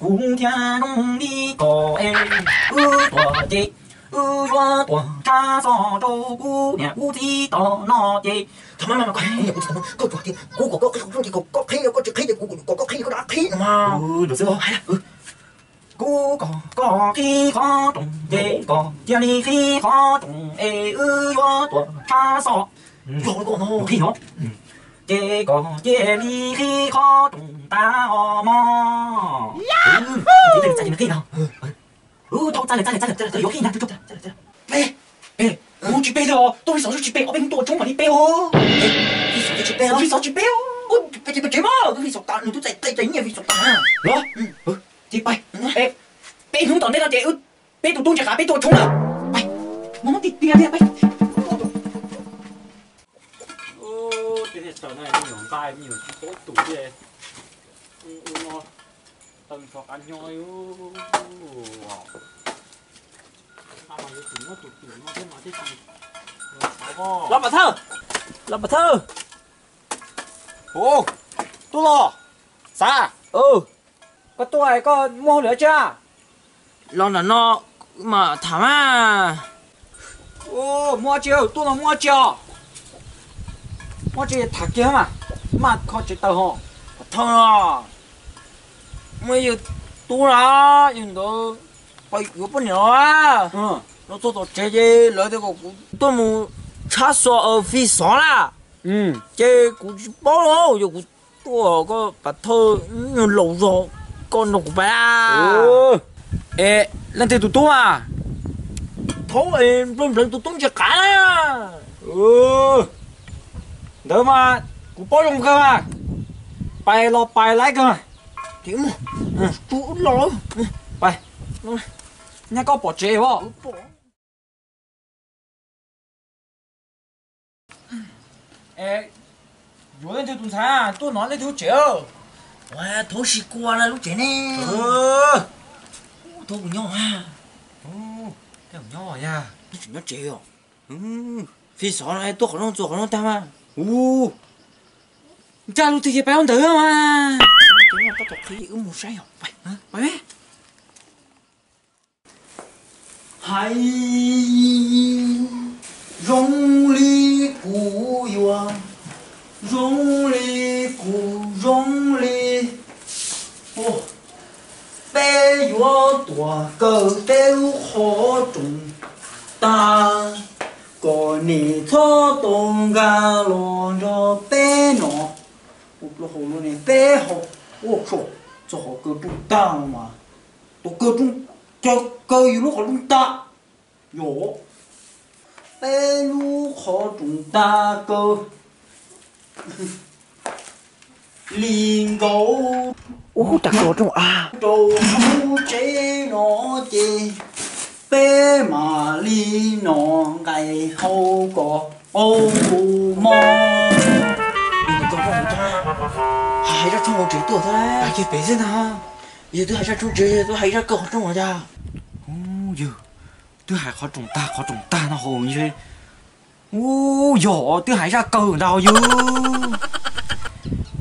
古天中的高哎，多的。月多扎扫周姑娘姑鸡到那的，他妈妈快，姑娘姑鸡他们够多的，姑哥哥黑红的哥黑了个只黑的姑姑哥哥黑个啥黑的嘛？就是哦，系啦，姑哥哥黑花中的哥，家里黑花中哎，月多扎扫，有个喏，黑喏，这个家里黑花中大嘛，这个在里面黑呢。头再来，有可以拿，走，再来，背，我去背了哦，都是手去背，我背多重嘛，你背哦，你手去背哦，你手去背哦，我背嘛，你手打，你都在你也手打，咯，去背，背弄到那点，背到东西下，背多重了，背，我们别，背。哦，这些手呢，你用带，你用去多堵的，我。từng sọt ăn nhoi wow mà cái chuyện nó tụt chuyện nó thế mà thế gì làm bà thơ ồ tôi lo sao có tôi có mua nữa chưa lo là nó mà thảm à mua chưa tôi là mua chưa thật chứ mà khó chịu tao hả thôi bây giờ tôi là nhưng đó bây giờ bao nhiêu à nó tôi chơi lại được tôi muốn trả số ở phía sau là chơi cũng bao lâu rồi cũng tôi có bắt thơ lâu rồi con nó cũng phải lần thứ tôi à thôi em lần tôi chơi cả đỡ mà cũng bao nhiêu cơ mà bài lại cơ mà kiểu chú lỗi bài nhà có bỏ chè không vừa lên theo tuần sáng tôi nói lên theo chèo wow thôi xì qua là lúc chè nè thôi của nhau à cái của nhau à ya nó chuyện nó chèo phía sau này tôi không做他嘛cha lúc thì phải ăn thử mà chúng ta có khi một sai học vậy hả vậy hãy rong li củ yuan rong li ô bé yuan tua cầu tiêu khó trùng ta còn nị cho đông ga lo cho bé nó lo hồ lo này bé học ô cho họ cơ trung ta mà tôi cơ trung cho cơ yêu lúc họ trung ta yo bé lúc họ trung ta cơ liền gấu ô đặt đồ trong à đồ không chế nó chê bé mà li nó ngày hậu có ô mò你搞什么的？还是从我这多的嘞？哎，也别人呐，也都还是从这都还是搞中我家。哦哟，都还好中大，那好你说，哦哟，都还是搞到哟。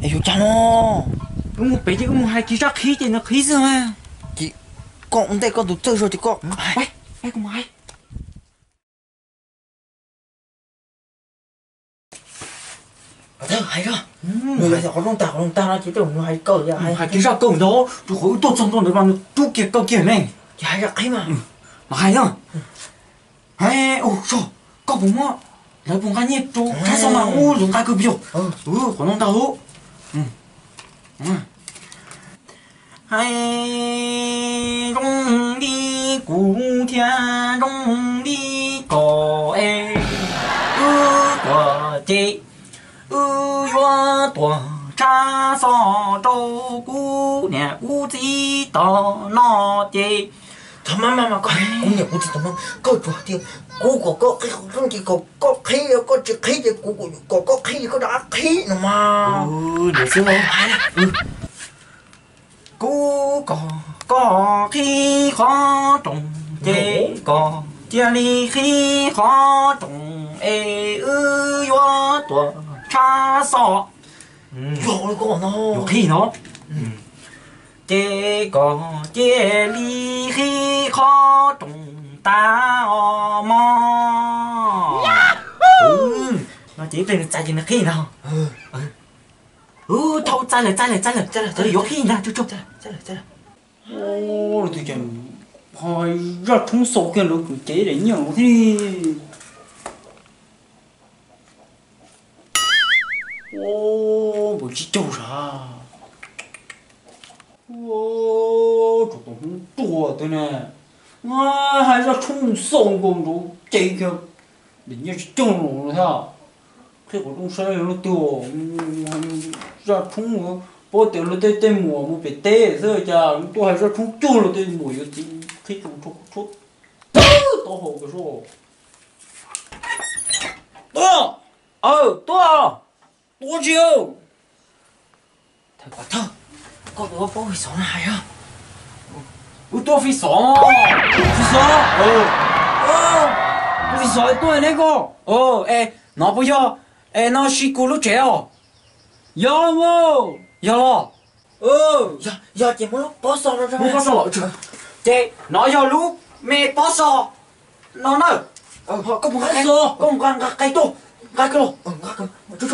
哎呦，咋咯？我北京我还几只黑点的黑色吗？講得嗰度追咗條歌，喂，個買。係啦，người là họ không ta nó chỉ tưởng nó hay câu ya hay cái sao câu đó tôi hỏi tôi trong đó bằng tôi kia câu kia này hay là cái mà hay nhá hay sao có bụng á lấy bụng cái nhịp chú cái sao mà dùng cái cứ biểu họ không đâu hay rong đi cụ thiên rong đi cổ ê của chị月多扎扫周姑娘姑鸡到那地，他妈快，姑娘姑鸡他们搞着的，个黑红的个黑了个只黑的个黑个啥黑了嘛？你说哎呀，个黑花中这个家里黑花中哎月多。叉扫，有個喏，有氣喏，这个这里很好中大哦嘛。nó chỉ bên trái trên khi nào thôi trái lại rồi vô khi nào chút trái lại ô tôi chẳng hỏi rất thông số cái lúc chế để nhiều thì ô bộ chỉ châu ra ô chỗ cũng tua thế này hay là thông số cũng đủ chế cái để như châu rồi sao cái của đông sơn nó tua ra thông bố tiểu nó tới mùa một bể tê rồi chả tôi hay ra thông châu nó tới mùa gì khi chúng chút to hồ cái số to chiều thật quá thơ có bố phải sống này à tôi phải sống tôi phải tôi này cô nó bây giờ nó xí cú lúc trẻ à giờ không giờ chỉ muốn lúc bó sò rồi không có sao chứ chị nó giờ lúc mẹ bó sò nó nữa có một cái sò có một cái tô cái lô chú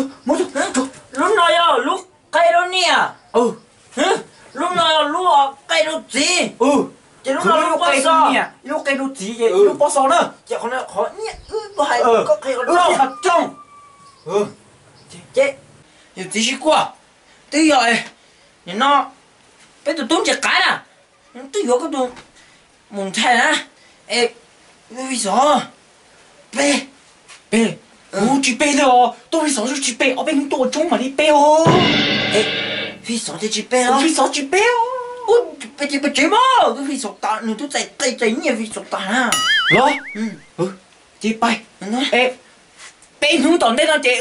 lúc nào giờ lúc cái đó nè lúc nào lúc cái đó gì chị lúc nào lúc cái sò lúc cái đó gì vậy lúc bó sò nữa chị còn nó khó nhẹ có hay có cái đó thật trong chị giờ tí xí qua tí giờ nó bây giờ tôi chạy cái nè tôi vô cái tôi muốn thay nè vì sao bé chỉ bé thôi tôi vì sao chỉ bé ở bên tôi trông mà đi bé ô vì sao thì chỉ bé à vì sao chỉ bé ô bé chỉ mà tôi vì sao ta nữa tôi chạy nhiều vì sao ta nè rồi chỉ bay bé nó tận đây nó chạy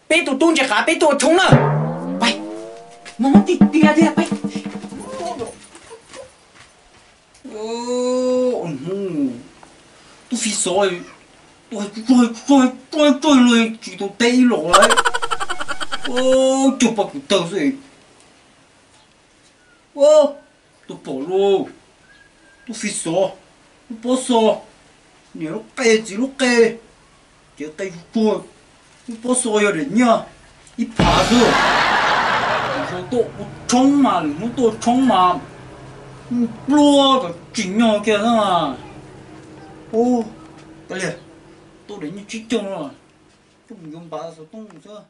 bé tôi chạy cả bé tôi trông nè bay nó đi ra bay tôi phi soi tôiเลยchỉ tôi tê rồi chụp vào tờ gì tôi bỏ luôn tôi phi soi tôi bỏ soi nếu lúc kê chỉ lúc kê chỉ tay tôi bỏ soi rồi nhá ít phá rồi tôi冲嘛，你们多冲嘛，落个紧要个啊，对了，都人家去种了，都不用把它说动车。